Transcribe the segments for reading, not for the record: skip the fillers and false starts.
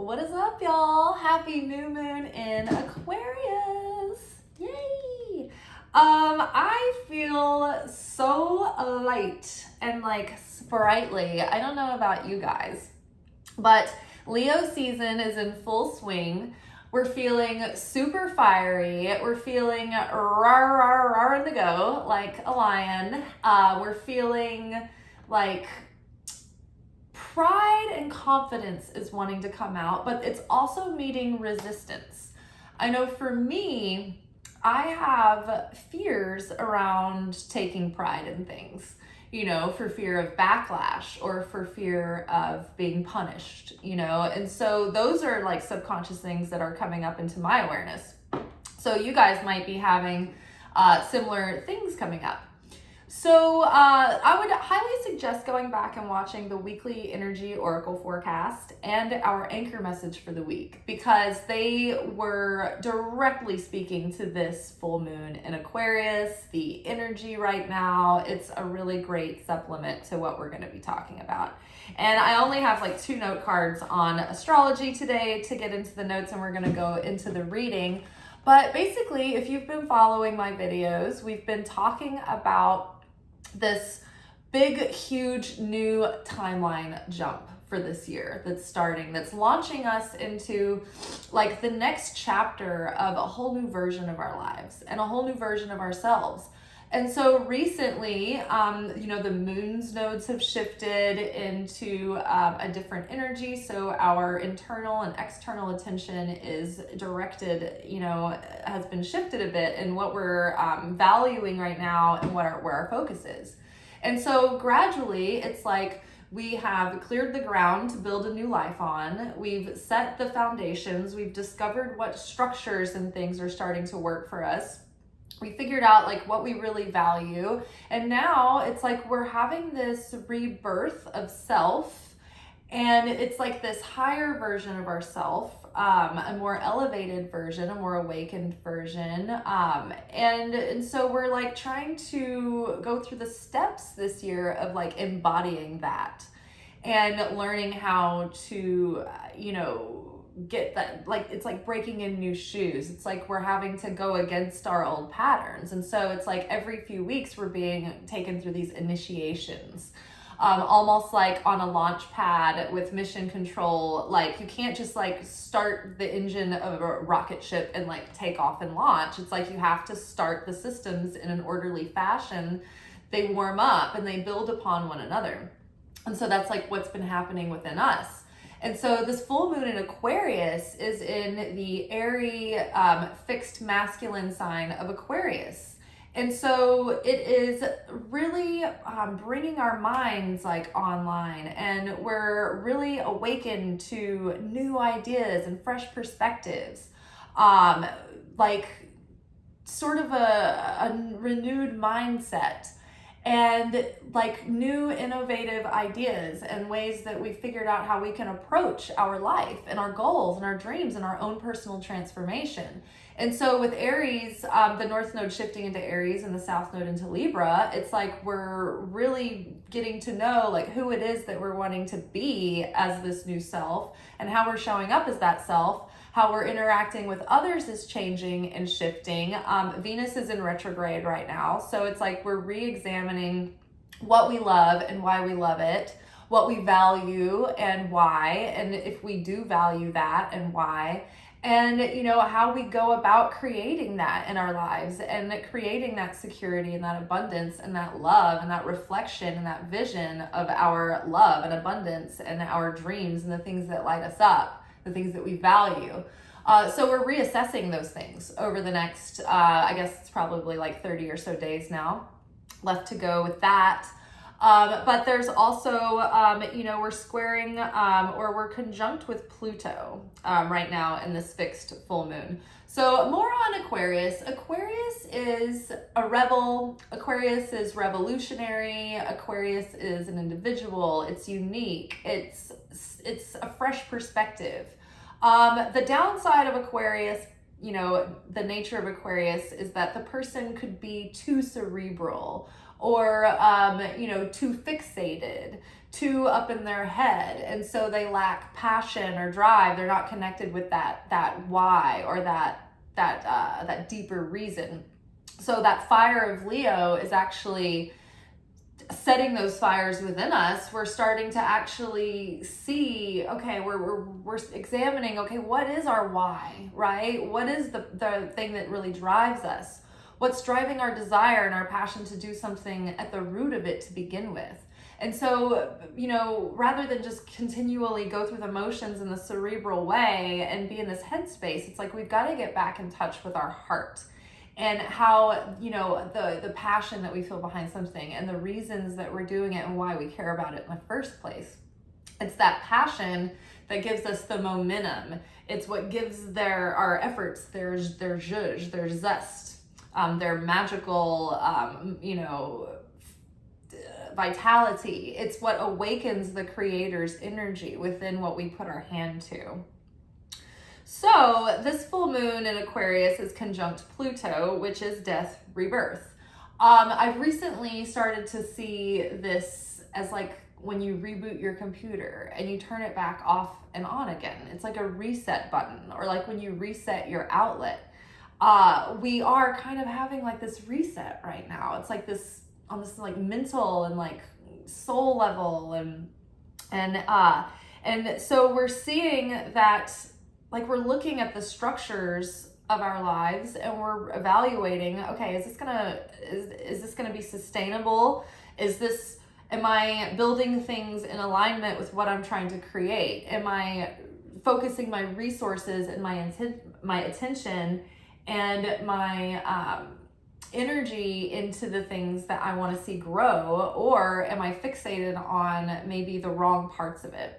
What is up, y'all? Happy new moon in Aquarius. Yay! I feel so light and like sprightly. I don't know about you guys, but Leo season is in full swing. We're feeling super fiery. We're feeling raring to go like a lion. We're feeling like pride and confidence is wanting to come out, but it's also meeting resistance. I know for me, I have fears around taking pride in things, for fear of backlash or for fear of being punished, and so those are like subconscious things that are coming up into my awareness. So you guys might be having similar things coming up. So I would highly suggest going back and watching the weekly energy oracle forecast and our anchor message for the week, because they were directly speaking to this full moon in Aquarius, the energy right now. It's a really great supplement to what we're going to be talking about. And I only have like 2 note cards on astrology today to get into the notes, and we're going to go into the reading. But basically, if you've been following my videos, we've been talking about this big, huge new timeline jump for this year that's launching us into like the next chapter of a whole new version of our lives and a whole new version of ourselves. And so recently, the moon's nodes have shifted into a different energy. So our internal and external attention is directed, has been shifted a bit in what we're valuing right now and where our focus is. And so gradually, it's like we have cleared the ground to build a new life on. We've set the foundations. We've discovered what structures and things are starting to work for us. We figured out like what we really value. And now it's like we're having this rebirth of self. And it's like this higher version of ourself, a more elevated version, a more awakened version. And so we're like trying to go through the steps this year of like embodying that and learning how to, get that, like it's like breaking in new shoes. It's like we're having to go against our old patterns. And so it's like every few weeks we're being taken through these initiations. Almost like on a launch pad with mission control. Like you can't just like start the engine of a rocket ship and like take off and launch. It's like you have to start the systems in an orderly fashion. They warm up and they build upon one another. And so that's like what's been happening within us. And so this full moon in Aquarius is in the airy, fixed masculine sign of Aquarius. And so it is really bringing our minds like online, and we're really awakened to new ideas and fresh perspectives, like sort of a renewed mindset. And like new innovative ideas and ways that we've figured out how we can approach our life and our goals and our dreams and our own personal transformation. And so with Aries, the North Node shifting into Aries and the South Node into Libra, it's like we're really getting to know like who it is that we're wanting to be as this new self and how we're showing up as that self. How we're interacting with others is changing and shifting. Venus is in retrograde right now. So it's like we're re-examining what we love and why we love it, what we value and why, and if we do value that and why, and how we go about creating that in our lives and creating that security and that abundance and that love and that reflection and that vision of our love and abundance and our dreams and the things that light us up, the things that we value. So we're reassessing those things over the next, I guess it's probably like 30 or so days now left to go with that. But there's also, we're squaring or we're conjunct with Pluto right now in this fixed full moon. So more on Aquarius. Aquarius is a rebel. Aquarius is revolutionary. Aquarius is an individual. It's unique. It's a fresh perspective. The downside of Aquarius, the nature of Aquarius is that the person could be too cerebral or, too fixated, too up in their head. And so they lack passion or drive. They're not connected with that why, or that deeper reason. So that fire of Leo is actually setting those fires within us. We're starting to actually see, okay, we're examining, okay, what is our why, right? What is the thing that really drives us? What's driving our desire and our passion to do something at the root of it to begin with? And so, rather than just continually go through the motions in the cerebral way and be in this headspace, it's like we've got to get back in touch with our heart. And how, the passion that we feel behind something and the reasons that we're doing it and why we care about it in the first place. It's that passion that gives us the momentum. It's what gives our efforts their zhuzh, their zest, their magical, vitality. It's what awakens the creator's energy within what we put our hand to. So this full moon in Aquarius is conjunct Pluto, which is death, rebirth. I've recently started to see this as like when you reboot your computer and you turn it back off and on again. It's like a reset button, or like when you reset your outlet. We are kind of having like this reset right now. It's like this on this like mental and like soul level, and so we're seeing that. Like, we're looking at the structures of our lives and we're evaluating, okay, is this gonna be sustainable? Am I building things in alignment with what I'm trying to create? Am I focusing my resources and my attention and my energy into the things that I want to see grow? Or am I fixated on maybe the wrong parts of it?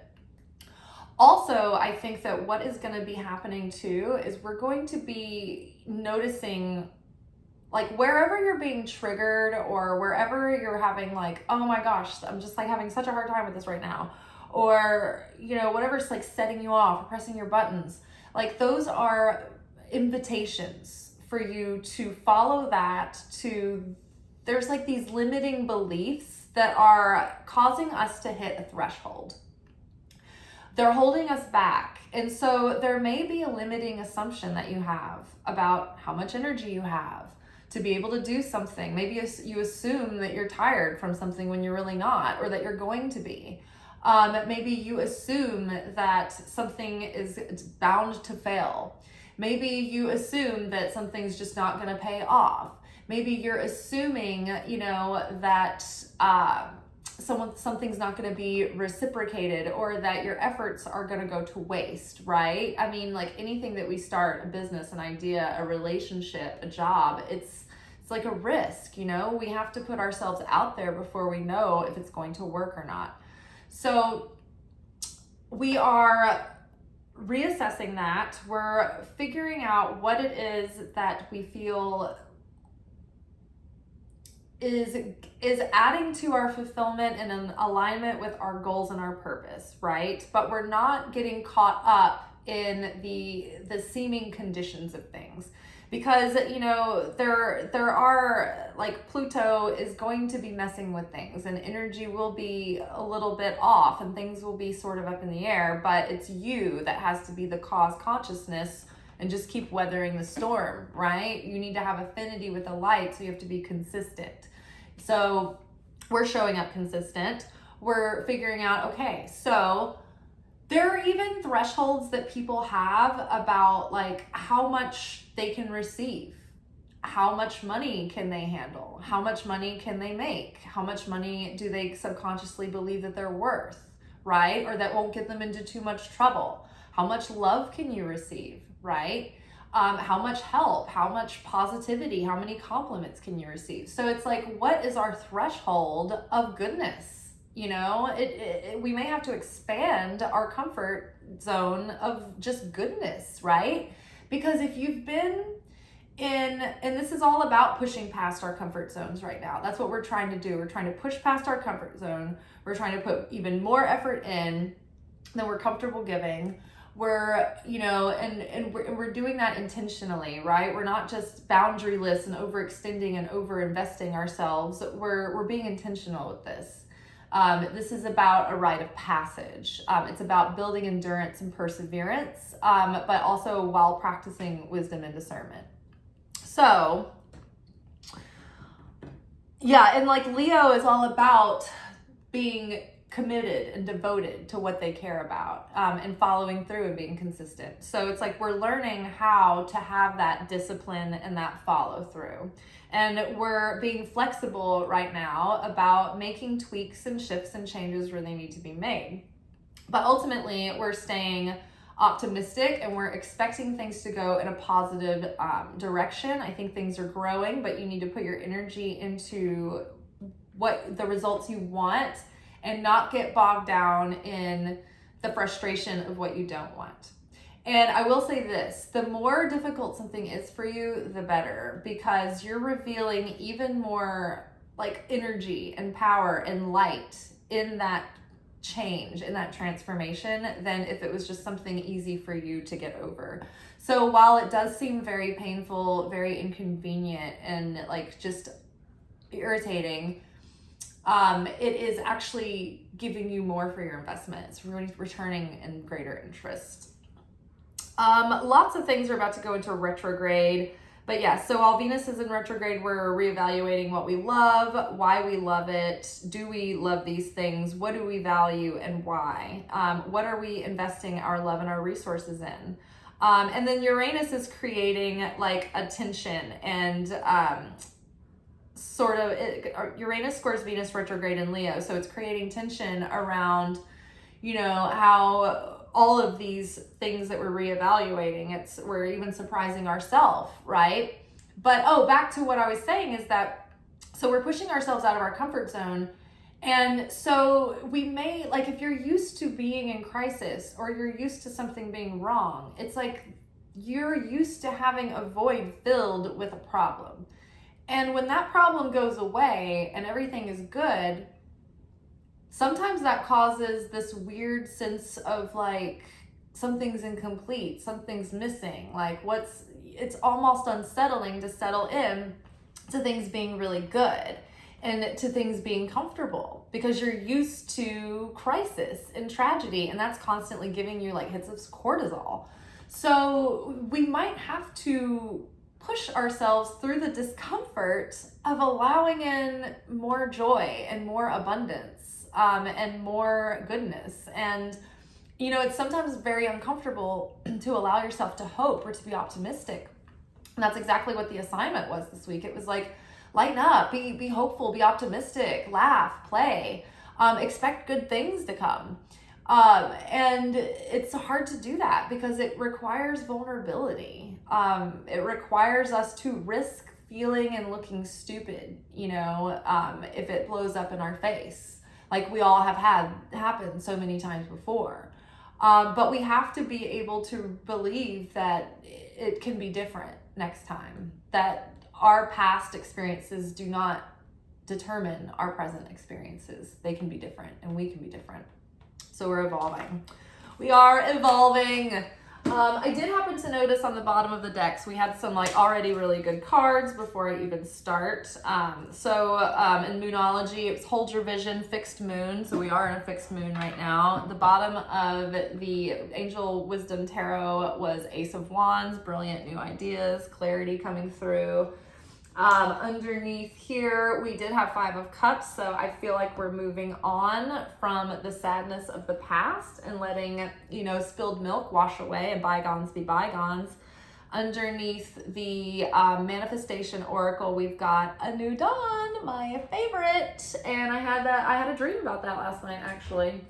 Also, I think that what is going to be happening too is we're going to be noticing, like, wherever you're being triggered or wherever you're having like, oh my gosh, I'm just like having such a hard time with this right now, or whatever's like setting you off or pressing your buttons, like those are invitations for you to follow that. There's like these limiting beliefs that are causing us to hit a threshold. They're holding us back. And so there may be a limiting assumption that you have about how much energy you have to be able to do something. Maybe you assume that you're tired from something when you're really not, or that you're going to be. Maybe you assume that something is bound to fail. Maybe you assume that something's just not going to pay off. Maybe you're assuming, that something's not going to be reciprocated, or that your efforts are going to go to waste, right? I mean, like anything that we start, a business, an idea, a relationship, a job, it's like a risk, we have to put ourselves out there before we know if it's going to work or not. So we are reassessing that. We're figuring out what it is that we feel is adding to our fulfillment and in alignment with our goals and our purpose, right? But we're not getting caught up in the seeming conditions of things, because there are, like, Pluto is going to be messing with things, and energy will be a little bit off and things will be sort of up in the air, but it's you that has to be the cause consciousness and just keep weathering the storm, right? You need to have affinity with the light, so you have to be consistent. So we're showing up consistent. We're figuring out, okay, so there are even thresholds that people have about like how much they can receive. How much money can they handle? How much money can they make? How much money do they subconsciously believe that they're worth, right? Or that won't get them into too much trouble? How much love can you receive, right? How much help, how much positivity, how many compliments can you receive? So it's like, what is our threshold of goodness? We may have to expand our comfort zone of just goodness, right? Because if you've been and this is all about pushing past our comfort zones right now. That's what we're trying to do. We're trying to push past our comfort zone. We're trying to put even more effort in than we're comfortable giving. We're, you know, and we're doing that intentionally, right? We're not just boundaryless and overextending and overinvesting ourselves. We're being intentional with this. This is about a rite of passage. It's about building endurance and perseverance, but also while practicing wisdom and discernment. So, yeah, and like Leo is all about being committed and devoted to what they care about, and following through and being consistent. So it's like we're learning how to have that discipline and that follow through. And we're being flexible right now about making tweaks and shifts and changes where they need to be made. But ultimately, we're staying optimistic and we're expecting things to go in a positive direction. I think things are growing, but you need to put your energy into what the results you want and not get bogged down in the frustration of what you don't want. And I will say this, the more difficult something is for you, the better, because you're revealing even more like energy and power and light in that change, in that transformation, than if it was just something easy for you to get over. So while it does seem very painful, very inconvenient, and like just irritating, it is actually giving you more for your investment. It's really returning in greater interest. Lots of things are about to go into retrograde, but yeah, so while Venus is in retrograde, we're reevaluating what we love, why we love it, do we love these things, what do we value and why, what are we investing our love and our resources in, and then Uranus is creating like a tension and Uranus squares Venus retrograde in Leo, so it's creating tension around, you know, how all of these things that we're reevaluating, we're even surprising ourselves, right? But back to what I was saying is that, so we're pushing ourselves out of our comfort zone. And so we may, like, if you're used to being in crisis or you're used to something being wrong, it's like you're used to having a void filled with a problem. And when that problem goes away and everything is good, sometimes that causes this weird sense of like something's incomplete, something's missing. Like it's almost unsettling to settle in to things being really good and to things being comfortable because you're used to crisis and tragedy, and that's constantly giving you like hits of cortisol. So we might have to push ourselves through the discomfort of allowing in more joy and more abundance. And more goodness. And, you know, it's sometimes very uncomfortable to allow yourself to hope or to be optimistic. And that's exactly what the assignment was this week. It was like, lighten up, be hopeful, be optimistic, laugh, play, expect good things to come. And it's hard to do that because it requires vulnerability. It requires us to risk feeling and looking stupid, you know, if it blows up in our face. Like we all have had happen so many times before. But we have to be able to believe that it can be different next time, that our past experiences do not determine our present experiences. They can be different and we can be different. So we're evolving. We are evolving. I did happen to notice on the bottom of the decks, we had some like already really good cards before I even start. So in Moonology, it's Hold Your Vision, Fixed Moon. So we are in a fixed moon right now. The bottom of the Angel Wisdom Tarot was Ace of Wands, brilliant new ideas, clarity coming through. Underneath here, we did have Five of Cups, so I feel like we're moving on from the sadness of the past and letting, you know, spilled milk wash away and bygones be bygones. Underneath the Manifestation Oracle, we've got A New Dawn, my favorite, and I had a dream about that last night, actually.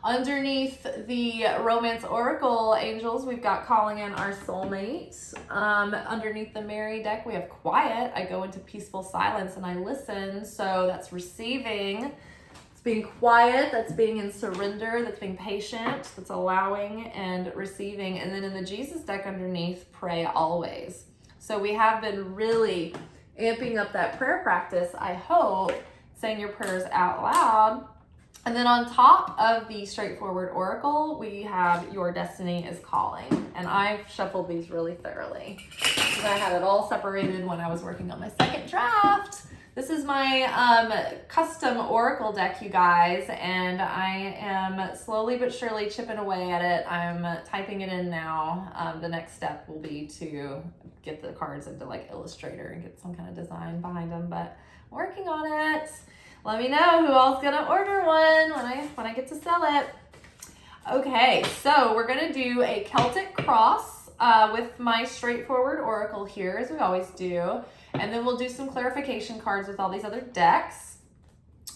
Underneath the Romance Oracle Angels, we've got Calling in Our Soulmates. Underneath the Mary deck, we have Quiet. I go into peaceful silence and I listen. So that's receiving. It's being quiet. That's being in surrender. That's being patient. That's allowing and receiving. And then in the Jesus deck underneath, Pray Always. So we have been really amping up that prayer practice, I hope, saying your prayers out loud. And then on top of the straightforward oracle, we have Your Destiny is Calling. And I've shuffled these really thoroughly because I had it all separated when I was working on my second draft. This is my custom oracle deck, you guys, and I am slowly but surely chipping away at it. I'm typing it in now. The next step will be to get the cards into like Illustrator and get some kind of design behind them, but I'm working on it. Let me know who else gonna order one when I get to sell it. Okay, so we're gonna do a Celtic cross with my straightforward oracle here, as we always do. And then we'll do some clarification cards with all these other decks.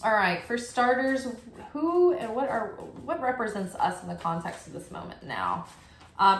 All right, for starters, who and what represents us in the context of this moment now?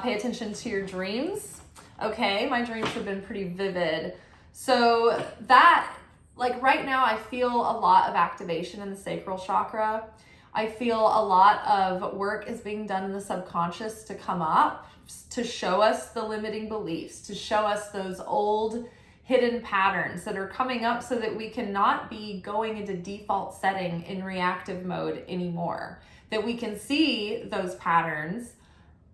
Pay attention to your dreams. Okay, my dreams have been pretty vivid. So that, like right now, I feel a lot of activation in the sacral chakra. I feel a lot of work is being done in the subconscious to come up, to show us the limiting beliefs, to show us those old hidden patterns that are coming up so that we cannot be going into default setting in reactive mode anymore. That we can see those patterns,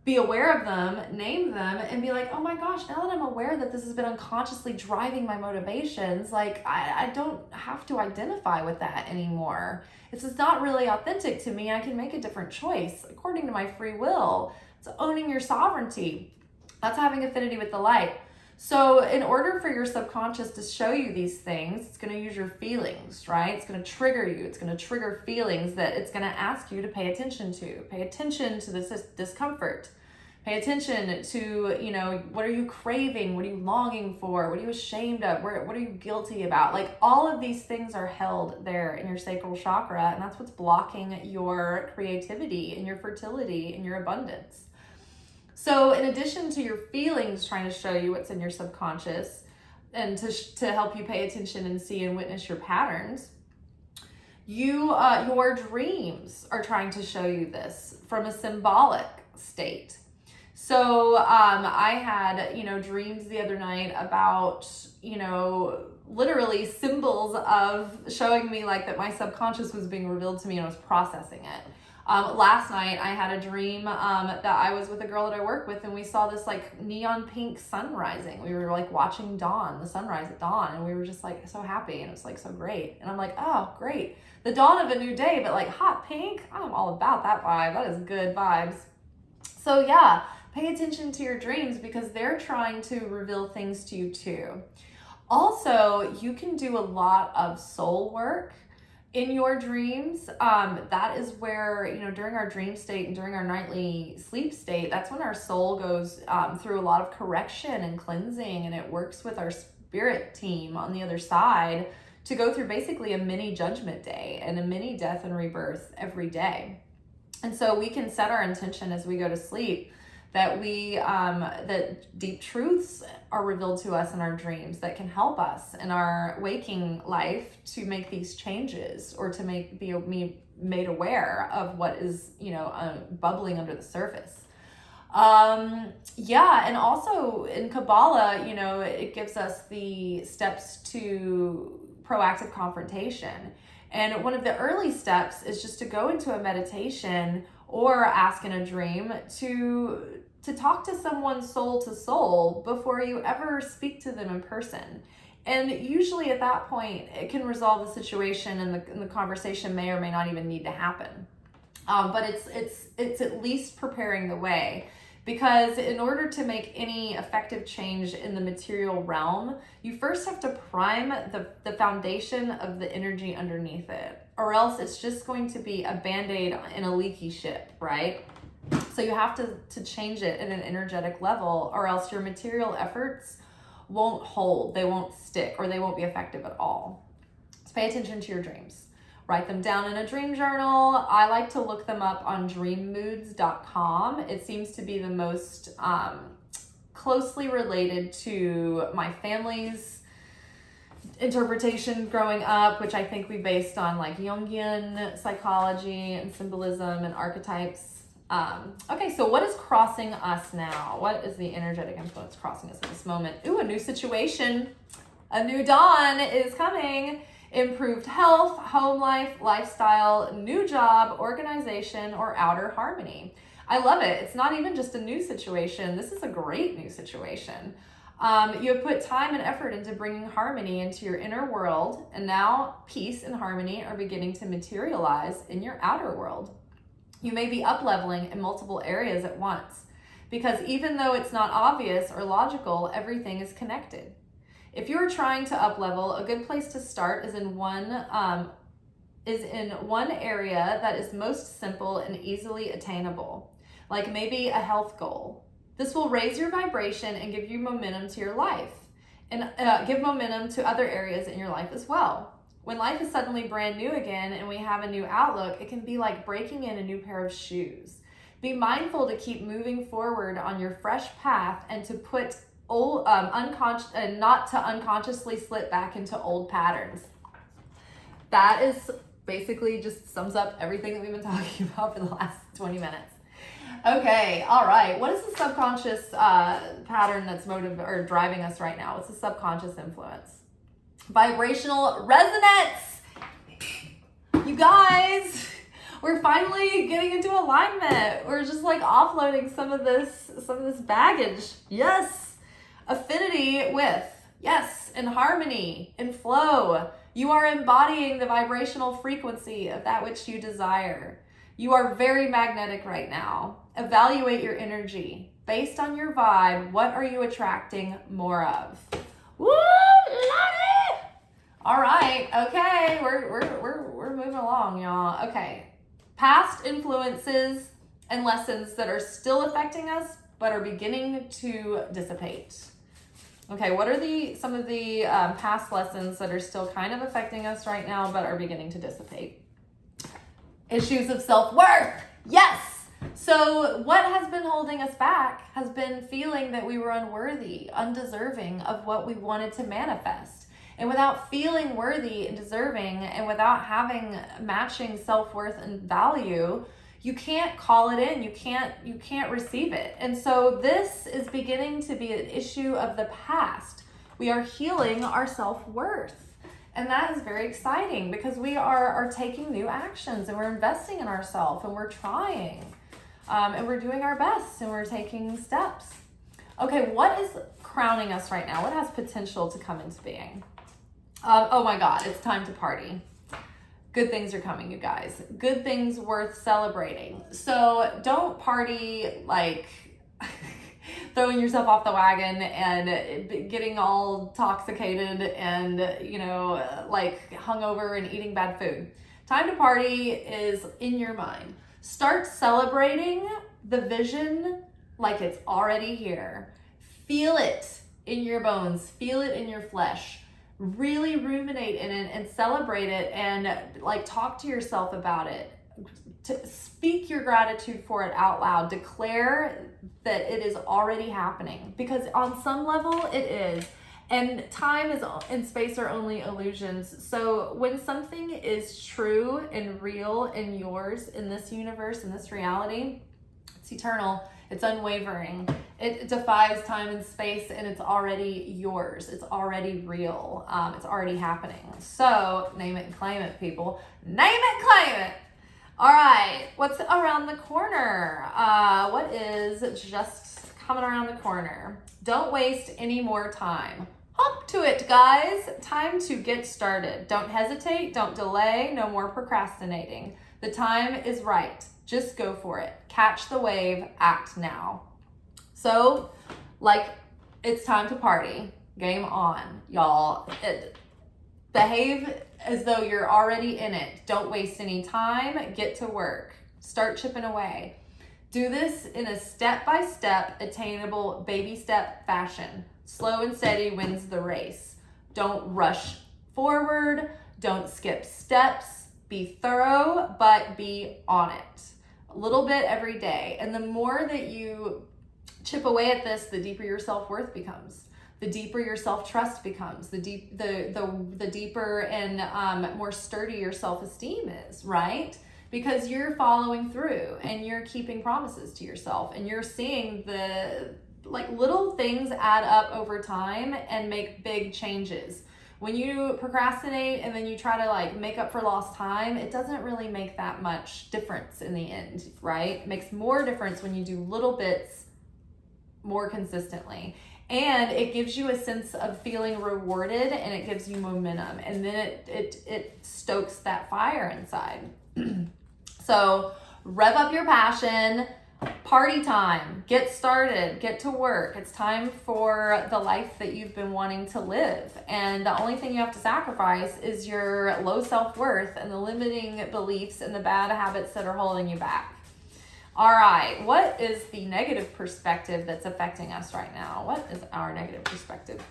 be aware of them, name them, and be like, oh my gosh, now that I'm aware that this has been unconsciously driving my motivations, like I don't have to identify with that anymore. This is not really authentic to me. I can make a different choice according to my free will. It's owning your sovereignty. That's having affinity with the light. So in order for your subconscious to show you these things, it's going to use your feelings, right? It's going to trigger you. It's going to trigger feelings that it's going to ask you to pay attention to. Pay attention to this discomfort. Pay attention to, you know, what are you craving? What are you longing for? What are you ashamed of? What are you guilty about? Like all of these things are held there in your sacral chakra, and that's what's blocking your creativity and your fertility and your abundance. So in addition to your feelings trying to show you what's in your subconscious and to help you pay attention and see and witness your patterns, your dreams are trying to show you this from a symbolic state. So I had, dreams the other night about, literally symbols of showing me like that my subconscious was being revealed to me and I was processing it. Last night I had a dream that I was with a girl that I work with and we saw this like neon pink sun rising. We were like watching dawn, the sunrise at dawn, and we were just like so happy and it was like so great. And I'm like, oh, great. The dawn of a new day, but like hot pink, I'm all about that vibe. That is good vibes. So yeah, pay attention to your dreams because they're trying to reveal things to you too. Also, you can do a lot of soul work in your dreams. That is where, during our dream state and during our nightly sleep state, that's when our soul goes through a lot of correction and cleansing, and it works with our spirit team on the other side to go through basically a mini judgment day and a mini death and rebirth every day. And so we can set our intention as we go to sleep that that deep truths are revealed to us in our dreams that can help us in our waking life to make these changes or to be made aware of what is, bubbling under the surface. And also in Kabbalah, it gives us the steps to proactive confrontation. And one of the early steps is just to go into a meditation or ask in a dream to talk to someone soul to soul before you ever speak to them in person. And usually at that point, it can resolve the situation and the conversation may or may not even need to happen. But it's at least preparing the way. Because in order to make any effective change in the material realm, you first have to prime the foundation of the energy underneath it, or else it's just going to be a Band-Aid in a leaky ship, right? So you have to change it at an energetic level, or else your material efforts won't hold, they won't stick, or they won't be effective at all. So pay attention to your dreams. Write them down in a dream journal. I like to look them up on dreammoods.com. It seems to be the most closely related to my family's interpretation growing up, which I think we based on like Jungian psychology and symbolism and archetypes. Okay, so what is crossing us now? What is the energetic influence crossing us in this moment? Ooh, a new situation. A new dawn is coming. improved health, home life, lifestyle, new job, organization, or outer harmony. I love it. It's not even just a new situation. This is a great new situation. You have put time and effort into bringing harmony into your inner world, and now peace and harmony are beginning to materialize in your outer world. You may be up-leveling in multiple areas at once, because even though it's not obvious or logical, everything is connected. If you're trying to up-level, a good place to start is in one area that is most simple and easily attainable, like maybe a health goal. This will raise your vibration and give you momentum to your life, and give momentum to other areas in your life as well. When life is suddenly brand new again and we have a new outlook, it can be like breaking in a new pair of shoes. Be mindful to keep moving forward on your fresh path and to put not to unconsciously slip back into old patterns. That is basically just sums up everything that we've been talking about for the last 20 minutes. Okay, all right. What is the subconscious pattern that's driving us right now? What's the subconscious influence? Vibrational resonance. You guys, we're finally getting into alignment. We're just like offloading some of this baggage. Yes. Affinity with, yes, in harmony, in flow. You are embodying the vibrational frequency of that which you desire. You are very magnetic right now. Evaluate your energy. Based on your vibe, what are you attracting more of? Woo! Love it! All right, okay, we're moving along, y'all. Okay, past influences and lessons that are still affecting us but are beginning to dissipate. Okay, what are some of the past lessons that are still kind of affecting us right now but are beginning to dissipate? Issues of self-worth. Yes. So what has been holding us back has been feeling that we were unworthy, undeserving of what we wanted to manifest. And without feeling worthy and deserving, and without having matching self-worth and value, you can't call it in. You can't receive it. And so this is beginning to be an issue of the past. We are healing our self-worth. And that is very exciting because we are taking new actions and we're investing in ourselves and we're trying and we're doing our best and we're taking steps. Okay, what is crowning us right now? What has potential to come into being? Oh my God, it's time to party. Good things are coming, you guys. Good things worth celebrating. So don't party like throwing yourself off the wagon and getting all intoxicated and, like hungover and eating bad food. Time to party is in your mind. Start celebrating the vision like it's already here. Feel it in your bones. Feel it in your flesh. Really ruminate in it and celebrate it and like talk to yourself about it. To speak your gratitude for it out loud. Declare that it is already happening because on some level it is. And time and space are only illusions. So when something is true and real and yours in this universe, in this reality, it's eternal, it's unwavering. It defies time and space and it's already yours. It's already real. It's already happening. So name it and claim it, people. Name it, claim it. All right, what's around the corner? What is just coming around the corner? Don't waste any more time. Hop to it, guys. Time to get started. Don't hesitate, don't delay, no more procrastinating. The time is right. Just go for it. Catch the wave, act now. So, it's time to party. Game on, y'all. Behave as though you're already in it. Don't waste any time. Get to work. Start chipping away. Do this in a step-by-step, attainable, baby step fashion. Slow and steady wins the race. Don't rush forward. Don't skip steps. Be thorough, but be on it. A little bit every day. And the more that you chip away at this, the deeper your self-worth becomes. The deeper your self-trust becomes, the deeper and more sturdy your self-esteem is, right? Because you're following through and you're keeping promises to yourself and you're seeing the little things add up over time and make big changes. When you procrastinate and then you try to like make up for lost time, it doesn't really make that much difference in the end, right? It makes more difference when you do little bits more consistently. And it gives you a sense of feeling rewarded, and it gives you momentum, and then it stokes that fire inside. So rev up your passion, party time, get started, get to work. It's time for the life that you've been wanting to live. And the only thing you have to sacrifice is your low self-worth and the limiting beliefs and the bad habits that are holding you back. All right, what is the negative perspective that's affecting us right now? What is our negative perspective?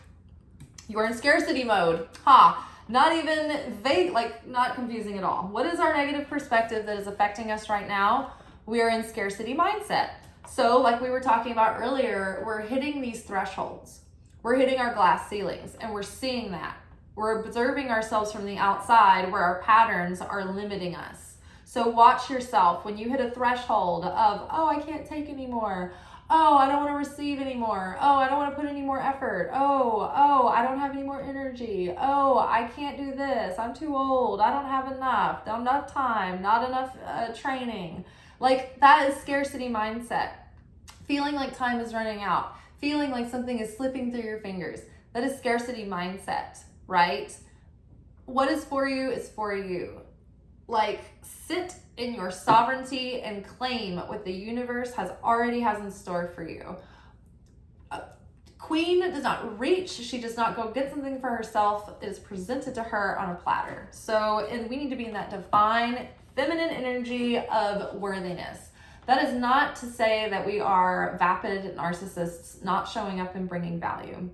You're in scarcity mode. Not even vague, like not confusing at all. What is our negative perspective that is affecting us right now? We are in scarcity mindset. So like we were talking about earlier, we're hitting these thresholds. We're hitting our glass ceilings, and we're seeing that. We're observing ourselves from the outside where our patterns are limiting us. So watch yourself when you hit a threshold of, oh, I can't take anymore. Oh, I don't want to receive anymore. Oh, I don't want to put any more effort. Oh, I don't have any more energy. Oh, I can't do this. I'm too old. I don't have enough. Not enough time. Not enough training. Like that is scarcity mindset. Feeling like time is running out. Feeling like something is slipping through your fingers. That is scarcity mindset, right? What is for you is for you. Like sit in your sovereignty and claim what the universe has in store for you. Queen does not reach. She does not go get something for herself. It is presented to her on a platter. So, and we need to be in that divine feminine energy of worthiness. That is not to say that we are vapid narcissists not showing up and bringing value.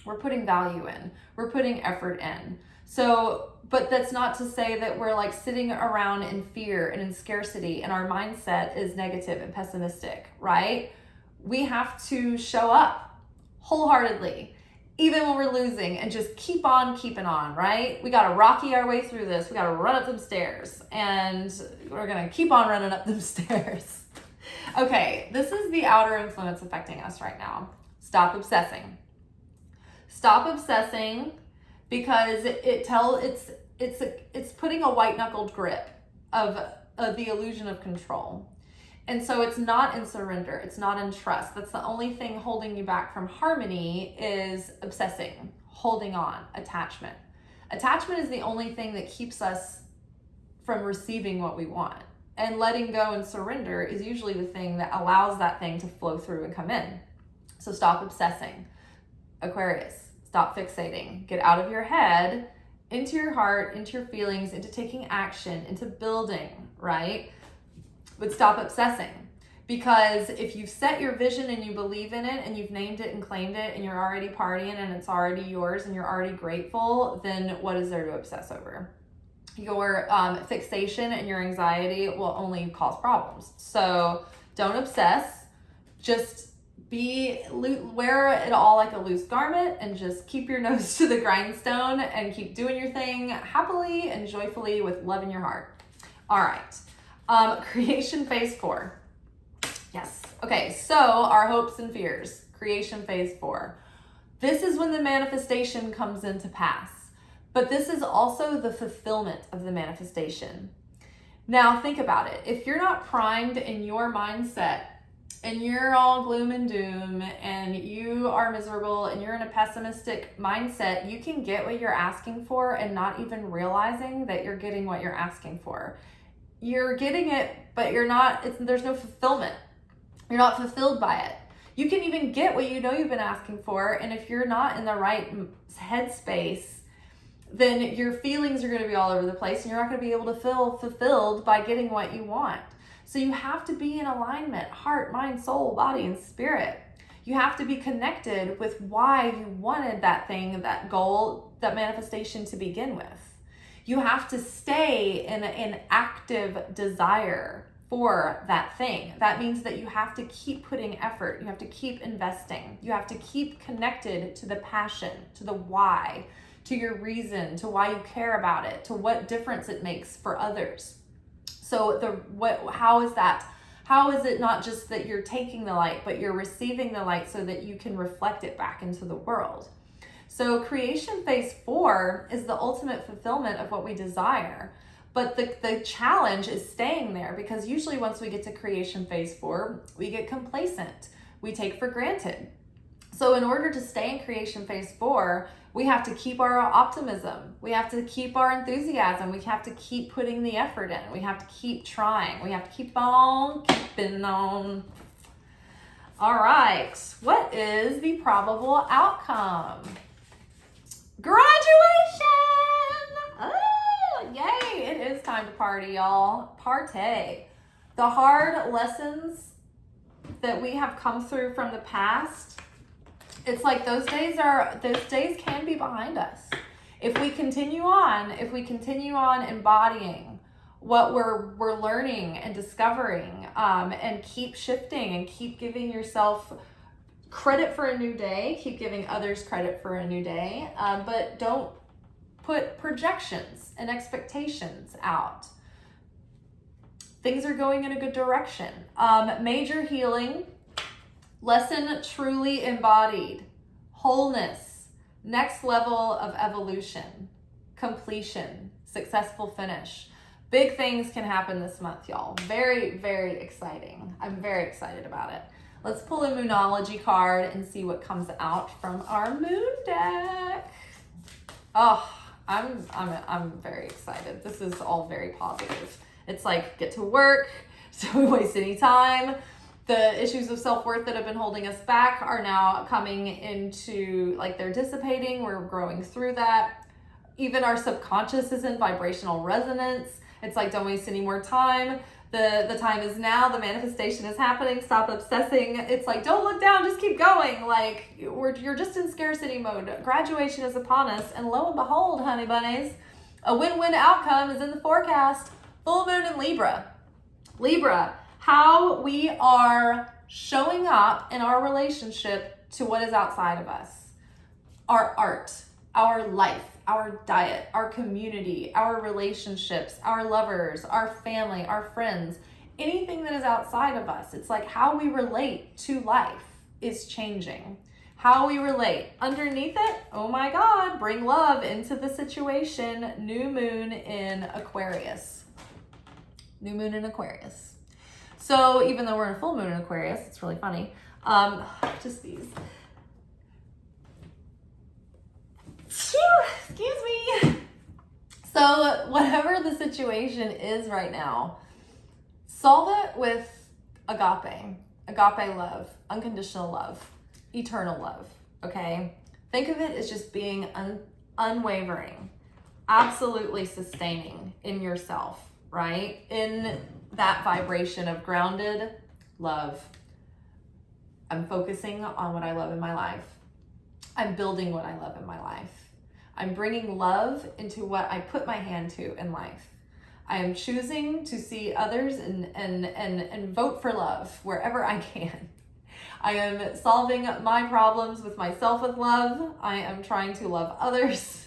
We're putting value in. We're putting effort in. So, but that's not to say that we're like sitting around in fear and in scarcity and our mindset is negative and pessimistic, right? We have to show up wholeheartedly, even when we're losing, and just keep on keeping on, right? We got to Rocky our way through this. We got to run up them stairs, and we're going to keep on running up them stairs. Okay, this is the outer influence affecting us right now. Stop obsessing. Stop obsessing. Because it's putting a white-knuckled grip of the illusion of control. And so it's not in surrender. It's not in trust. That's the only thing holding you back from harmony is obsessing, holding on, attachment. Attachment is the only thing that keeps us from receiving what we want. And letting go and surrender is usually the thing that allows that thing to flow through and come in. So stop obsessing. Aquarius. Stop fixating. Get out of your head, into your heart, into your feelings, into taking action, into building, right? But stop obsessing. Because if you've set your vision and you believe in it and you've named it and claimed it and you're already partying and it's already yours and you're already grateful, then what is there to obsess over? Your fixation and your anxiety will only cause problems. So don't obsess. Just wear it all like a loose garment and just keep your nose to the grindstone and keep doing your thing happily and joyfully with love in your heart. All right. Creation phase 4. Yes. Okay. So our hopes and fears, creation phase 4. This is when the manifestation comes into pass, but this is also the fulfillment of the manifestation. Now think about it. If you're not primed in your mindset and you're all gloom and doom and you are miserable and you're in a pessimistic mindset, you can get what you're asking for and not even realizing that you're getting what you're asking for. You're getting it, but there's no fulfillment. You're not fulfilled by it. You can even get what you know you've been asking for, and if you're not in the right headspace, then your feelings are going to be all over the place and you're not going to be able to feel fulfilled by getting what you want. So you have to be in alignment, heart, mind, soul, body, and spirit. You have to be connected with why you wanted that thing, that goal, that manifestation to begin with. You have to stay in an active desire for that thing. That means that you have to keep putting effort. You have to keep investing. You have to keep connected to the passion, to the why, to your reason, to why you care about it, to what difference it makes for others. So how is that? How is it not just that you're taking the light, but you're receiving the light so that you can reflect it back into the world? So creation phase 4 is the ultimate fulfillment of what we desire. But the challenge is staying there, because usually once we get to creation phase 4, we get complacent. We take for granted. So in order to stay in creation phase 4, we have to keep our optimism. We have to keep our enthusiasm. We have to keep putting the effort in. We have to keep trying. We have to keep on keeping on. All right. What is the probable outcome? Graduation! Oh, yay. It is time to party, y'all. Partay. The hard lessons that we have come through from the past, it's like those days can be behind us. If we continue on embodying what we're learning and discovering, and keep shifting and keep giving yourself credit for a new day, keep giving others credit for a new day, but don't put projections and expectations out. Things are going in a good direction. Major healing, lesson truly embodied, wholeness, next level of evolution, completion, successful finish. Big things can happen this month, y'all. Very, very exciting. I'm very excited about it. Let's pull a Moonology card and see what comes out from our moon deck. Oh, I'm very excited. This is all very positive. It's like, get to work, don't waste any time. The issues of self-worth that have been holding us back are now coming into, like, they're dissipating. We're growing through that. Even our subconscious is in vibrational resonance. It's like, don't waste any more time. The time is now. The manifestation is happening. Stop obsessing. It's like, don't look down, just keep going. Like, you're just in scarcity mode. Graduation is upon us. And lo and behold, honey bunnies, a win-win outcome is in the forecast. Full moon in Libra. Libra, how we are showing up in our relationship to what is outside of us. Our art, our life, our diet, our community, our relationships, our lovers, our family, our friends, anything that is outside of us. It's like how we relate to life is changing. How we relate. Underneath it, oh my God, bring love into the situation. New moon in Aquarius. New moon in Aquarius. So even though we're in full moon in Aquarius, it's really funny. Just these. Excuse me. So whatever the situation is right now, solve it with agape love, unconditional love, eternal love, okay? Think of it as just being unwavering, absolutely sustaining in yourself, right? In that vibration of grounded love. I'm focusing on what I love in my life. I'm building what I love in my life. I'm bringing love into what I put my hand to in life. I am choosing to see others and vote for love wherever I can. I am solving my problems with myself with love. I am trying to love others,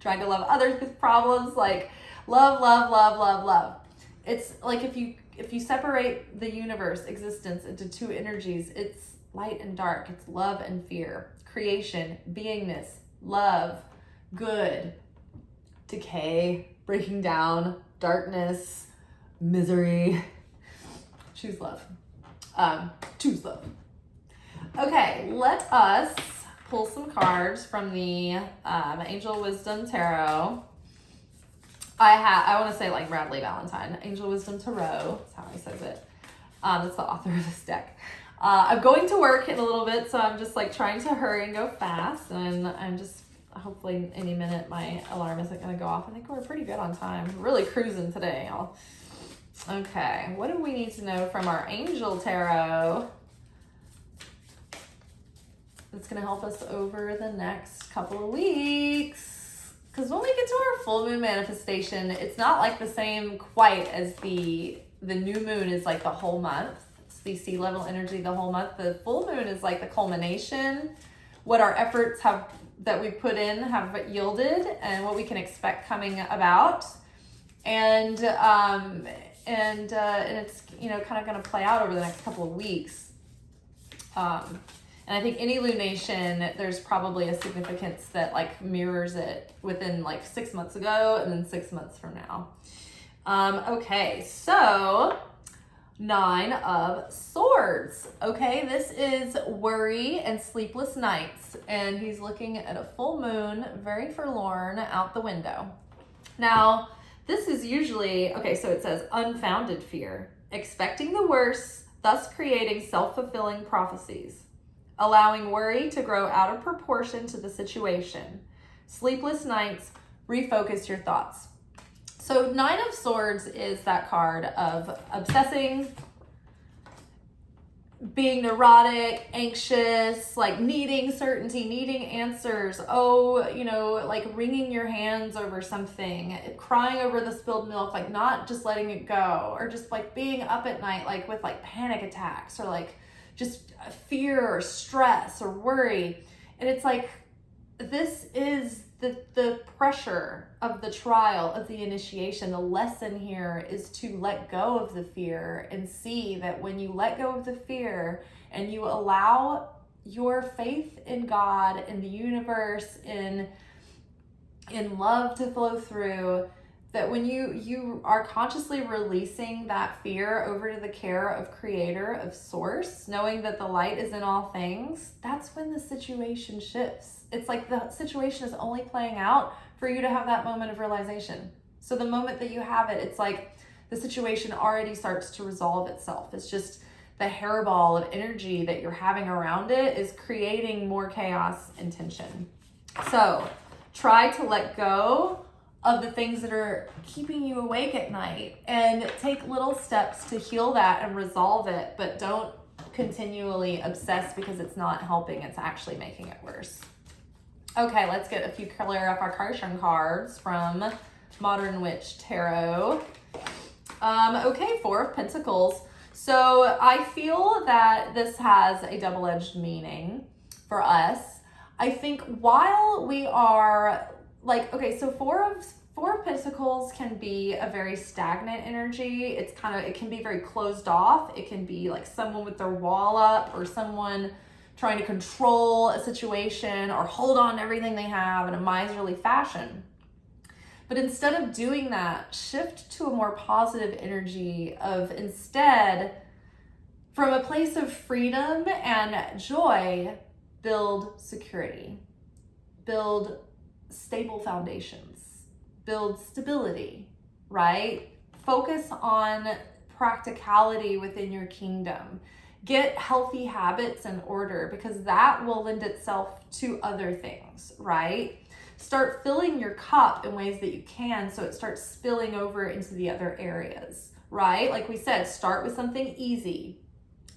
trying to love others with problems, like love, love, love, love, love. It's like if you separate the universe, existence, into two energies, it's light and dark. It's love and fear. Creation, beingness, love, good, decay, breaking down, darkness, misery. Choose love. Choose love. Okay, let us pull some cards from the Angel Wisdom Tarot. I want to say like Bradley Valentine. Angel Wisdom Tarot. That's how he says it. That's the author of this deck. I'm going to work in a little bit, so I'm just like trying to hurry and go fast, and I'm just hopefully any minute my alarm isn't going to go off. I think we're pretty good on time. We're really cruising today, y'all. Okay, what do we need to know from our Angel Tarot that's going to help us over the next couple of weeks? Because when we get to our full moon manifestation, it's not like the same quite as the new moon is like the whole month. It's the sea level energy the whole month. The full moon is like the culmination, what our efforts that we put in have yielded, and what we can expect coming about. And it's kind of going to play out over the next couple of weeks. And I think any lunation, there's probably a significance that like mirrors it within like 6 months ago and then 6 months from now. Okay, so 9 of Swords. Okay, this is worry and sleepless nights. And he's looking at a full moon, very forlorn, out the window. Now, this is usually, okay, so it says unfounded fear, expecting the worst, thus creating self-fulfilling prophecies, allowing worry to grow out of proportion to the situation. Sleepless nights, refocus your thoughts. So 9 of Swords is that card of obsessing, being neurotic, anxious, like needing certainty, needing answers. Oh, you know, like wringing your hands over something, crying over the spilled milk, like not just letting it go, or just like being up at night, like with like panic attacks, or like just fear or stress or worry. And it's like, this is the pressure of the trial, of the initiation. The lesson here is to let go of the fear and see that when you let go of the fear and you allow your faith in God, in the universe, in love to flow through, that when you are consciously releasing that fear over to the care of Creator, of Source, knowing that the light is in all things, that's when the situation shifts. It's like the situation is only playing out for you to have that moment of realization. So the moment that you have it, it's like the situation already starts to resolve itself. It's just the hairball of energy that you're having around it is creating more chaos and tension. So try to let go of the things that are keeping you awake at night and take little steps to heal that and resolve it, but don't continually obsess because it's not helping. It's actually making it worse. Okay, let's get a few clarification cards from Modern Witch Tarot. Okay, 4 of Pentacles. So I feel that this has a double-edged meaning for us. I think while we are like, okay, so Four of Pentacles can be a very stagnant energy. It's kind of, it can be very closed off. It can be like someone with their wall up, or someone trying to control a situation or hold on to everything they have in a miserly fashion. But instead of doing that, shift to a more positive energy of instead, from a place of freedom and joy, build security, build stable foundations, build stability, right? Focus on practicality within your kingdom. Get healthy habits in order, because that will lend itself to other things, right? Start filling your cup in ways that you can, so it starts spilling over into the other areas, right? Like we said, start with something easy.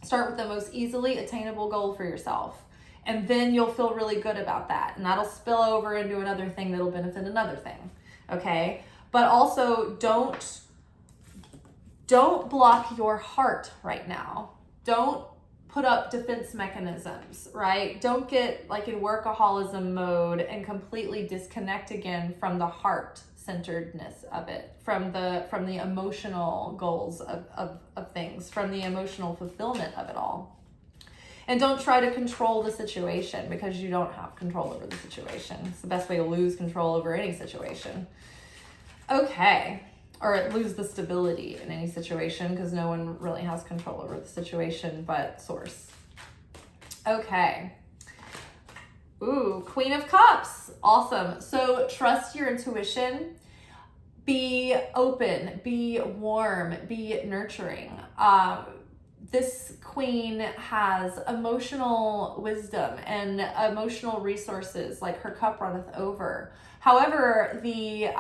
Start with the most easily attainable goal for yourself. And then you'll feel really good about that. And that'll spill over into another thing that'll benefit another thing, okay? But also don't block your heart right now. Don't put up defense mechanisms, right? Don't get like in workaholism mode and completely disconnect again from the heart centeredness of it, from the emotional goals of things, from the emotional fulfillment of it all. And don't try to control the situation, because you don't have control over the situation. It's the best way to lose control over any situation. Okay. Or lose the stability in any situation, because no one really has control over the situation but Source. Okay. Ooh, Queen of Cups. Awesome. So trust your intuition. Be open. Be warm. Be nurturing. This queen has emotional wisdom and emotional resources, like her cup runneth over. However, the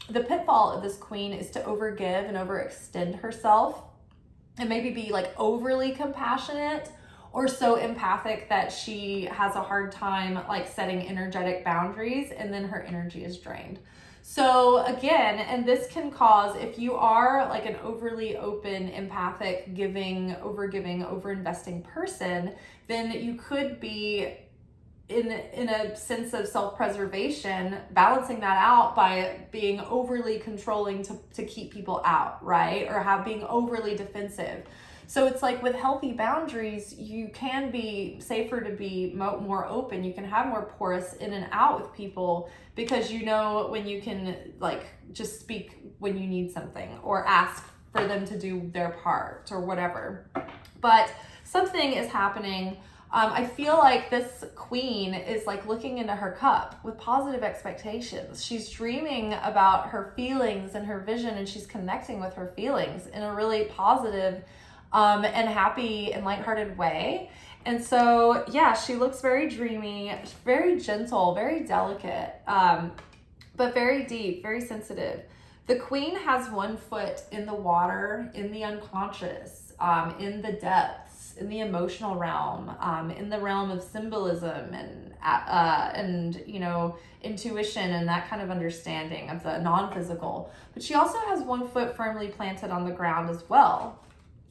pitfall of this queen is to overgive and overextend herself, and maybe be like overly compassionate or so empathic that she has a hard time like setting energetic boundaries, and then her energy is drained. So again, and this can cause, if you are like an overly open, empathic, giving, over-investing person, then you could be in a sense of self-preservation, balancing that out by being overly controlling to keep people out, right? Or being overly defensive. So it's like with healthy boundaries, you can be safer to be more open. You can have more porous in and out with people because you know when you can like just speak when you need something or ask for them to do their part or whatever. But something is happening. I feel like this queen is like looking into her cup with positive expectations. She's dreaming about her feelings and her vision, and she's connecting with her feelings in a really positive and happy and lighthearted way. And so, yeah, she looks very dreamy, very gentle, very delicate, but very deep, very sensitive. The queen has one foot in the water, in the unconscious, in the depths, in the emotional realm, in the realm of symbolism and you know, intuition and that kind of understanding of the non-physical. But she also has one foot firmly planted on the ground as well.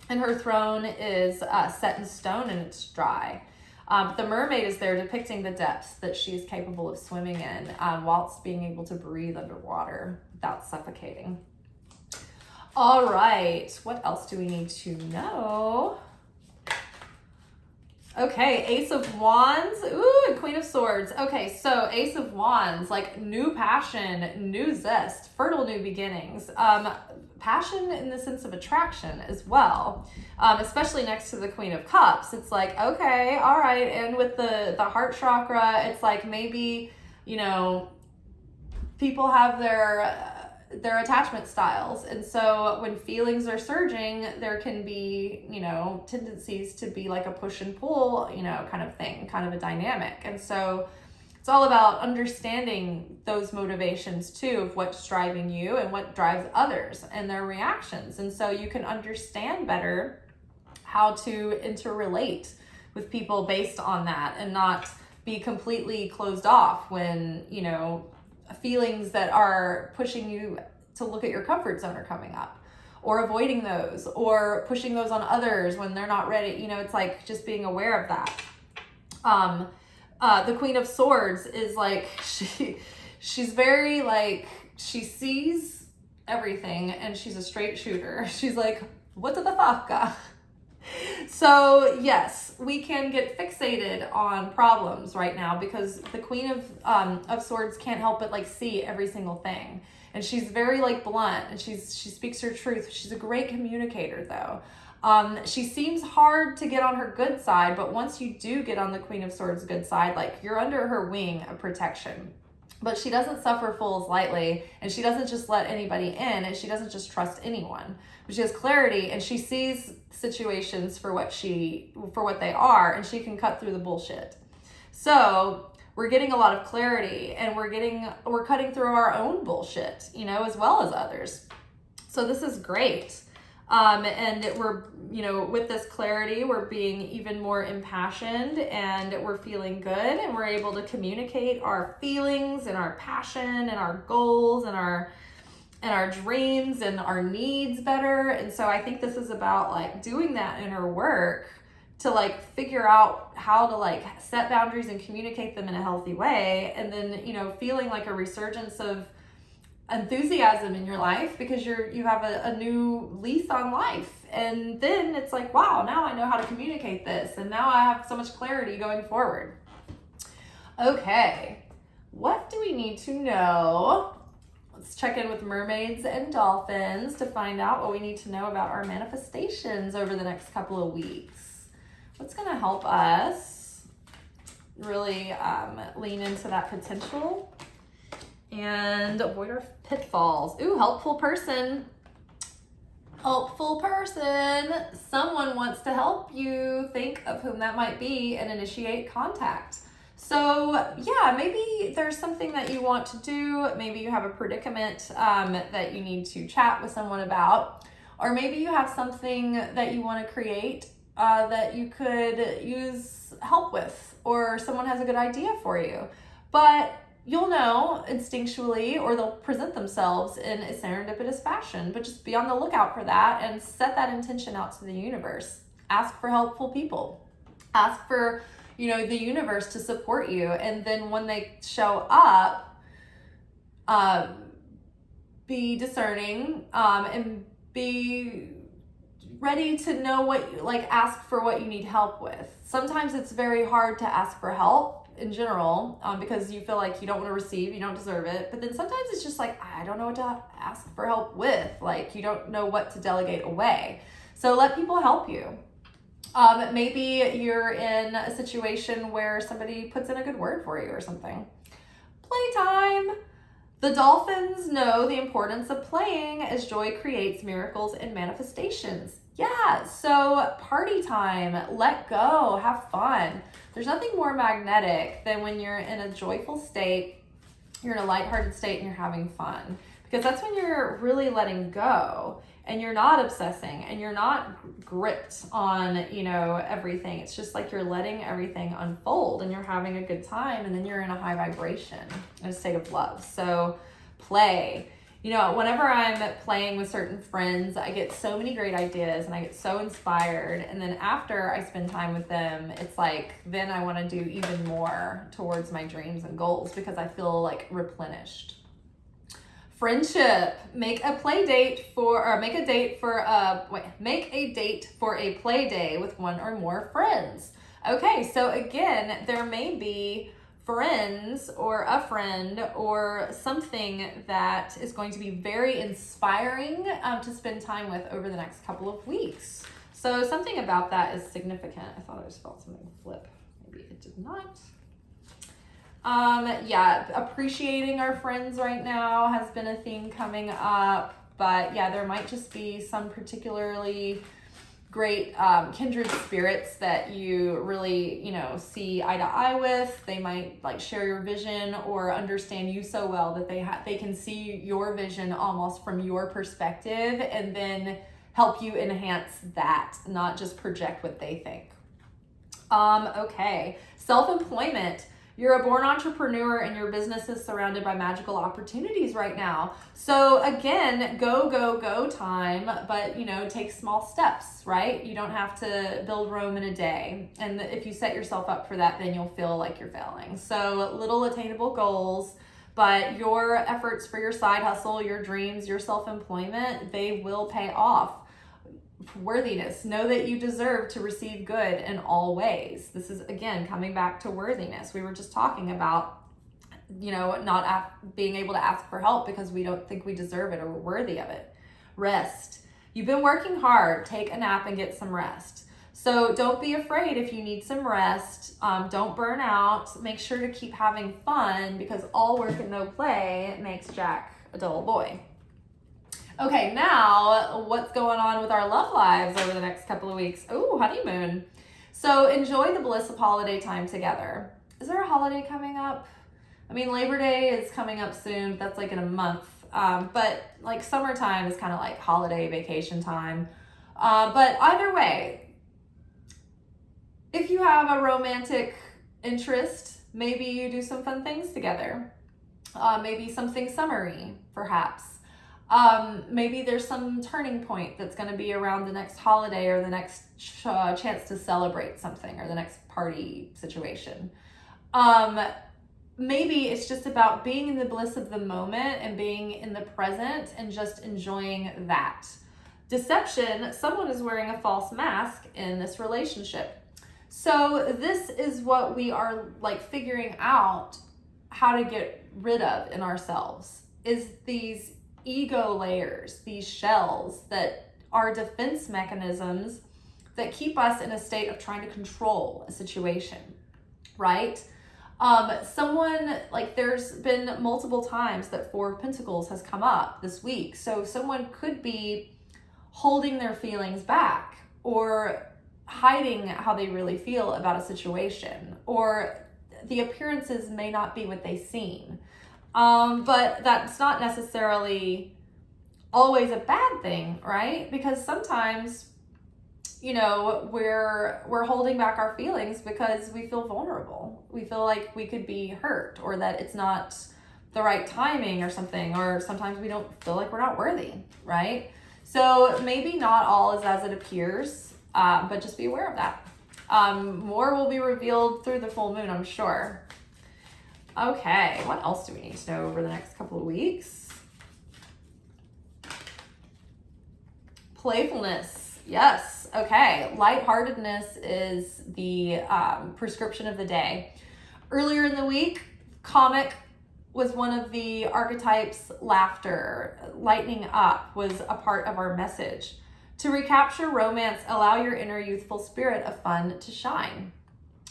And her throne is set in stone and it's dry. The mermaid is there depicting the depths that she is capable of swimming in whilst being able to breathe underwater without suffocating. All right, what else do we need to know? Okay, Ace of Wands, ooh, and Queen of Swords. Okay, so Ace of Wands, like new passion, new zest, fertile new beginnings. Passion in the sense of attraction as well, especially next to the Queen of Cups. It's like, okay, all right, and with the heart chakra, it's like maybe, you know, people have their attachment styles, and so when feelings are surging, there can be, you know, tendencies to be like a push and pull, you know, kind of thing, kind of a dynamic. And so it's all about understanding those motivations too, of what's driving you and what drives others and their reactions. And so you can understand better how to interrelate with people based on that and not be completely closed off when, you know, feelings that are pushing you to look at your comfort zone are coming up, or avoiding those, or pushing those on others when they're not ready. You know, it's like just being aware of that. The Queen of Swords is like, she's very like, she sees everything and she's a straight shooter. She's like, what the fuck? So yes, we can get fixated on problems right now because the Queen of Swords can't help but like see every single thing. And she's very like blunt and she speaks her truth. She's a great communicator though. She seems hard to get on her good side, but once you do get on the Queen of Swords good side, like you're under her wing of protection. But she doesn't suffer fools lightly, and she doesn't just let anybody in, and she doesn't just trust anyone. But she has clarity, and she sees situations for what they are, and she can cut through the bullshit. So we're getting a lot of clarity, and we're cutting through our own bullshit, you know, as well as others. So this is great. And we're, you know, with this clarity, we're being even more impassioned and we're feeling good and we're able to communicate our feelings and our passion and our goals and our dreams and our needs better. And so I think this is about like doing that inner work to like figure out how to like set boundaries and communicate them in a healthy way. And then, you know, feeling like a resurgence of enthusiasm in your life because you have a new lease on life. And then it's like, wow, now I know how to communicate this, and now I have so much clarity going forward. Okay, what do we need to know? Let's check in with mermaids and dolphins to find out what we need to know about our manifestations over the next couple of weeks. What's going to help us really lean into that potential and avoid our pitfalls. Ooh, helpful person. Helpful person. Someone wants to help you. Think of whom that might be and initiate contact. So yeah, maybe there's something that you want to do. Maybe you have a predicament that you need to chat with someone about. Or maybe you have something that you want to create that you could use help with. Or someone has a good idea for you. But you'll know instinctually, or they'll present themselves in a serendipitous fashion, but just be on the lookout for that and set that intention out to the universe. Ask for helpful people. Ask for, you know, the universe to support you. And then when they show up, be discerning and be ready to know what you like, ask for what you need help with. Sometimes it's very hard to ask for help in general, because you feel like you don't want to receive, you don't deserve it. But then sometimes it's just like, I don't know what to ask for help with. Like, you don't know what to delegate away. So let people help you. Maybe you're in a situation where somebody puts in a good word for you or something. Playtime. The dolphins know the importance of playing as joy creates miracles and manifestations. Yeah, so party time, let go, have fun. There's nothing more magnetic than when you're in a joyful state, you're in a lighthearted state, and you're having fun. Because that's when you're really letting go, and you're not obsessing, and you're not gripped on, everything. It's just like you're letting everything unfold, and you're having a good time, and then you're in a high vibration, in a state of love. So play. Whenever I'm playing with certain friends, I get so many great ideas and I get so inspired. And then after I spend time with them, it's like, then I want to do even more towards my dreams and goals because I feel like replenished. Friendship. Make a date for a play day with one or more friends. Okay, so again, there may be friends or a friend or something that is going to be very inspiring to spend time with over the next couple of weeks. So something about that is significant. I thought I just felt something flip. Maybe it did not. Appreciating our friends right now has been a theme coming up. But yeah, there might just be some particularly great kindred spirits that you really, see eye to eye with. They might share your vision or understand you so well that they can see your vision almost from your perspective and then help you enhance that, not just project what they think. Okay, self-employment. You're a born entrepreneur and your business is surrounded by magical opportunities right now. So again, go time, but take small steps, right? You don't have to build Rome in a day. And if you set yourself up for that, then you'll feel like you're failing. So little attainable goals, but your efforts for your side hustle, your dreams, your self-employment, they will pay off. Worthiness. Know that you deserve to receive good in all ways. This is, again, coming back to worthiness. We were just talking about, not being able to ask for help because we don't think we deserve it or we're worthy of it. Rest. You've been working hard. Take a nap and get some rest. So don't be afraid if you need some rest. Don't burn out. Make sure to keep having fun because all work and no play makes Jack a dull boy. Okay, now what's going on with our love lives over the next couple of weeks? Ooh, honeymoon. So enjoy the bliss of holiday time together. Is there a holiday coming up? I mean, Labor Day is coming up soon. That's in a month. But summertime is kind of like holiday vacation time. But either way, if you have a romantic interest, maybe you do some fun things together. Maybe something summery, perhaps. Maybe there's some turning point that's going to be around the next holiday or the next chance to celebrate something or the next party situation. Maybe it's just about being in the bliss of the moment and being in the present and just enjoying that. Deception, someone is wearing a false mask in this relationship. So this is what we are figuring out how to get rid of in ourselves, is these ego layers, these shells that are defense mechanisms that keep us in a state of trying to control a situation, right? There's been multiple times that Four of Pentacles has come up this week. So someone could be holding their feelings back or hiding how they really feel about a situation, or the appearances may not be what they seem. But that's not necessarily always a bad thing, right? Because sometimes, we're holding back our feelings because we feel vulnerable. We feel like we could be hurt or that it's not the right timing or something, or sometimes we don't feel like we're not worthy, right? So maybe not all is as it appears, but just be aware of that. More will be revealed through the full moon, I'm sure. Okay, what else do we need to know over the next couple of weeks? Playfulness. Yes. Okay. Lightheartedness is the prescription of the day. Earlier in the week, comic was one of the archetypes. Laughter, lightening up was a part of our message. To recapture romance, allow your inner youthful spirit of fun to shine.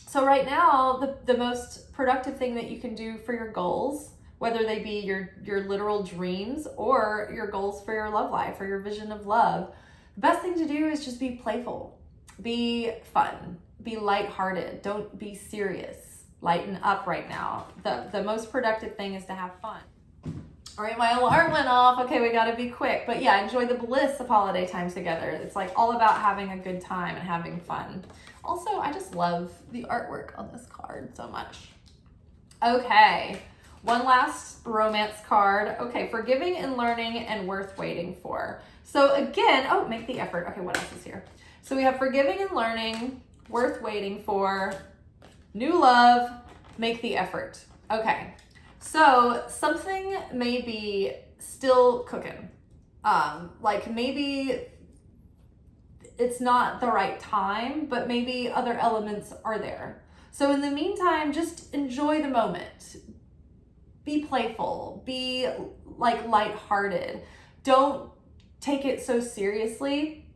So right now, the most productive thing that you can do for your goals, whether they be your literal dreams or your goals for your love life or your vision of love, the best thing to do is just be playful, be fun, be lighthearted. Don't be serious. Lighten up right now. The most productive thing is to have fun. All right, my alarm went off. Okay, we got to be quick. But yeah, enjoy the bliss of holiday time together. It's like all about having a good time and having fun. Also, I just love the artwork on this card so much. Okay, one last romance card. Okay, forgiving and learning and worth waiting for. So again, oh, make the effort. Okay, what else is here? So we have forgiving and learning, worth waiting for, new love, make the effort. Okay. So something may be still cooking. Like maybe it's not the right time, but maybe other elements are there. So in the meantime, just enjoy the moment. Be playful, be like lighthearted. Don't take it so seriously,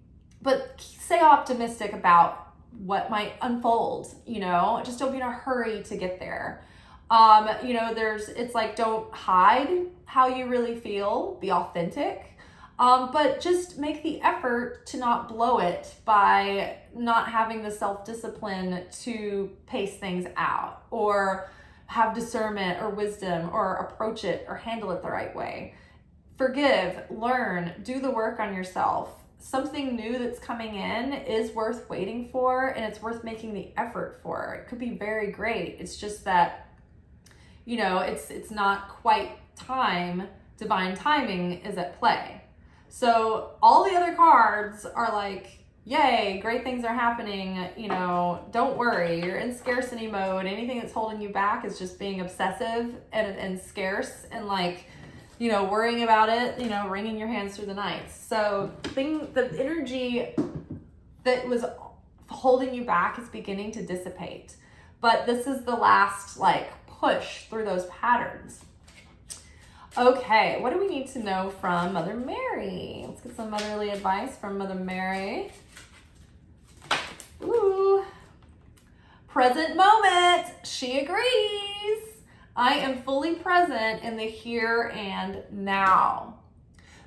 but stay optimistic about what might unfold, just don't be in a hurry to get there. It's like, don't hide how you really feel, be authentic, but just make the effort to not blow it by not having the self-discipline to pace things out or have discernment or wisdom or approach it or handle it the right way. Forgive, learn, do the work on yourself. Something new that's coming in is worth waiting for, and it's worth making the effort for. It could be very great. It's just that, it's not quite time. Divine timing is at play. So all the other cards are like, yay, great things are happening. Don't worry. You're in scarcity mode. Anything that's holding you back is just being obsessive and scarce and worrying about it, wringing your hands through the night. So the energy that was holding you back is beginning to dissipate. But this is the last push through those patterns. Okay, what do we need to know from Mother Mary? Let's get some motherly advice from Mother Mary. Ooh. Present moment. She agrees. I am fully present in the here and now.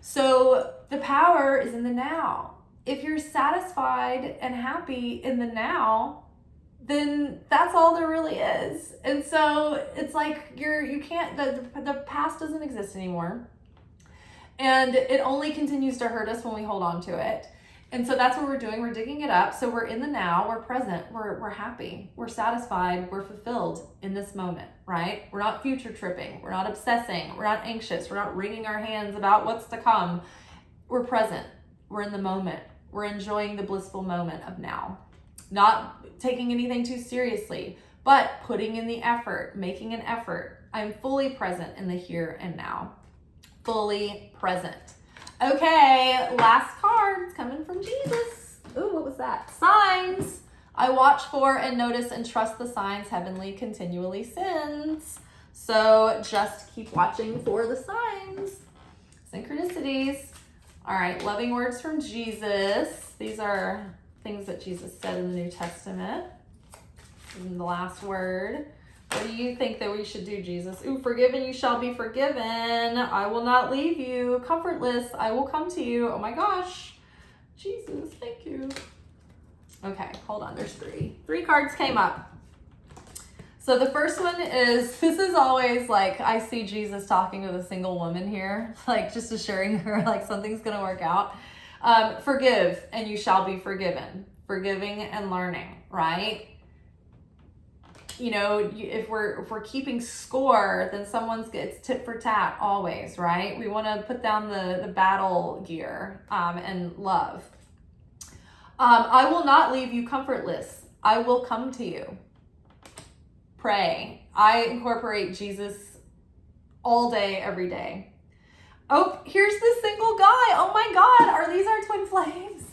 So the power is in the now. If you're satisfied and happy in the now, then that's all there really is. And so it's like the past doesn't exist anymore. And it only continues to hurt us when we hold on to it. And so that's what we're doing. We're digging it up. So we're in the now, we're present, we're happy, we're satisfied, we're fulfilled in this moment, right? We're not future tripping, we're not obsessing, we're not anxious, we're not wringing our hands about what's to come. We're present, we're in the moment, we're enjoying the blissful moment of now. Not taking anything too seriously, but putting in the effort, making an effort. I'm fully present in the here and now. Fully present. Okay, last card's coming from Jesus. Ooh, what was that? Signs. I watch for and notice and trust the signs heavenly continually sends. So just keep watching for the signs. Synchronicities. All right, loving words from Jesus. These are things that Jesus said in the New Testament. And the last word. What do you think that we should do, Jesus? Ooh, forgiven you shall be forgiven. I will not leave you. Comfortless, I will come to you. Oh my gosh. Jesus, thank you. Okay, hold on. There's three. Three cards came up. So the first one is, this is always I see Jesus talking with a single woman here, just assuring her something's going to work out. Forgive and you shall be forgiven. Forgiving and learning, right? If we're keeping score, then it's tit for tat always, right? We want to put down the battle gear and love. I will not leave you comfortless. I will come to you. Pray. I incorporate Jesus all day, every day. Oh, here's the single guy. Oh my God, are these our twin flames?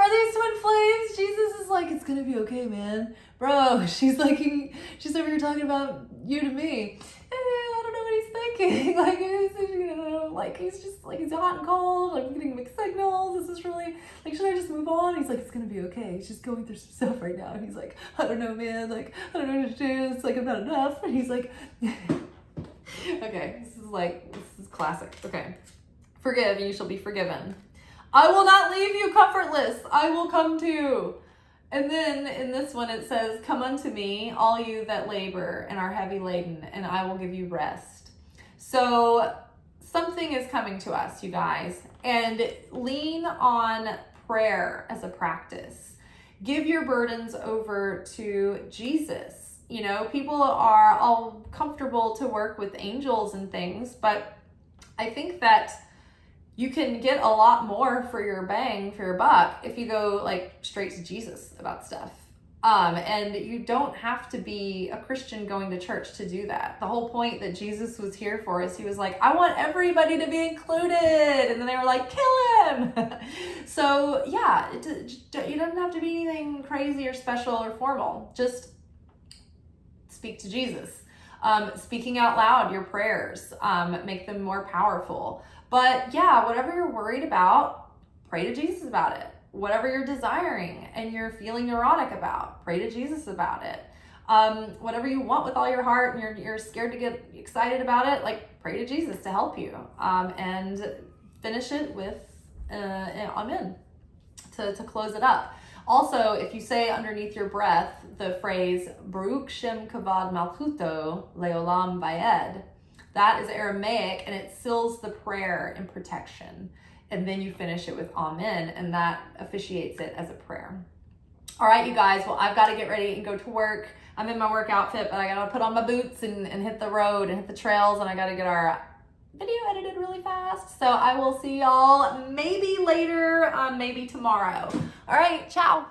Are these twin flames? Jesus is like, it's gonna be okay, man. Bro, she's over here talking about you to me. I don't know what he's thinking. He's just like, he's hot and cold. I'm getting mixed signals. This is really, like, should I just move on? He's like, it's gonna be okay. He's just going through some stuff right now. And he's like, I don't know, man. Like, I don't know what to do. It's like, I'm not enough. And he's like, okay, this is classic. Okay. Forgive and you shall be forgiven. I will not leave you comfortless. I will come to you. And then in this one it says, come unto me, all you that labor and are heavy laden, and I will give you rest. So something is coming to us, you guys, and lean on prayer as a practice. Give your burdens over to Jesus. You know, people are all comfortable to work with angels and things, but I think that you can get a lot more for your bang, for your buck, if you go like straight to Jesus about stuff. And you don't have to be a Christian going to church to do that. The whole point that Jesus was here for is he was like, I want everybody to be included. And then they were like, kill him. So yeah, it doesn't have to be anything crazy or special or formal. Just speak to Jesus. Speaking out loud, your prayers, make them more powerful. But yeah, whatever you're worried about, pray to Jesus about it. Whatever you're desiring and you're feeling neurotic about, pray to Jesus about it. Whatever you want with all your heart and you're scared to get excited about it, like, pray to Jesus to help you. And finish it with Amen to close it up. Also, if you say underneath your breath the phrase Baruch Shem Kavod Malchuto Leolam Vayed, that is Aramaic and it seals the prayer in protection. And then you finish it with Amen, and that officiates it as a prayer. All right, you guys, well, I've got to get ready and go to work. I'm in my work outfit, but I got to put on my boots and hit the road and hit the trails, and I got to get our video edited really fast. So I will see y'all maybe later, maybe tomorrow. All right, ciao.